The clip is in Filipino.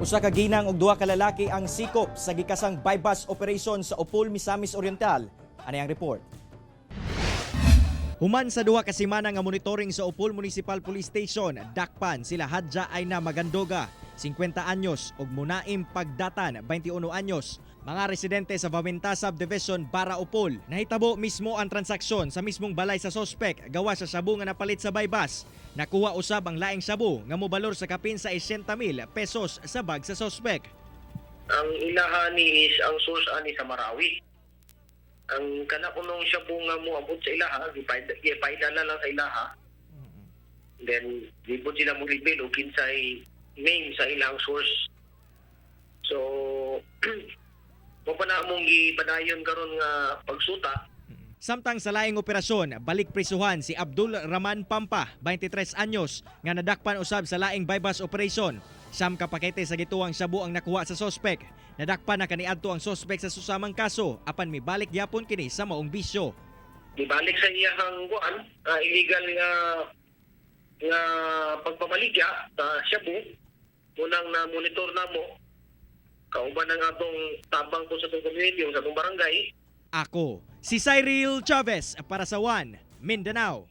Usa ka ginang ug duha ka lalaki ang sikop sa gikasang bypass operation sa Upol, Misamis Oriental. Ano ang report? Human sa duha ka semana nga monitoring sa Upol Municipal Police Station, dakpan sila Hadja Aina Magandoga, 50 anyos ug Munaim Pagdatan, 21 anyos. Mga residente sa Vaventa Subdivision, Bara Upol. Nahitabo mismo ang transaksyon sa mismong balay sa sospek gawa sa shabu nga napalit sa bypass. Nakuha usab ang laing shabu nga mobalor sa kapin sa 60,000 pesos sa bag sa sospek. Ang ilaha ni is ang source ani sa Marawi. Ang kana kunong shabu nga mo abot sa ilaha, gipaidala lang sa ilaha. Then di po sila mo reveal o kinsay name sa ilang source. So mo pa na mong gipadayon karon nga pagsuta. Samtang sa laing operasyon, balik prisuhan si Abdul Rahman Pampa, 23 anyos, nga nadakpan usab sa laing bypass operation. Siyam ka pakete sa gituang shabu ang nakuha sa sospek. Nadakpan na kaniadto ang sospek sa susamang kaso apan mibalik gyapon kini sa maong bisyo. Gibalik sa iyang kuan, illegal nga pagpamaligya sa shabu. Munang na monitor namo kauban ng atong tabang po sa atong community o sa atong barangay. Ako, si Cyril Chavez para sa One Mindanao.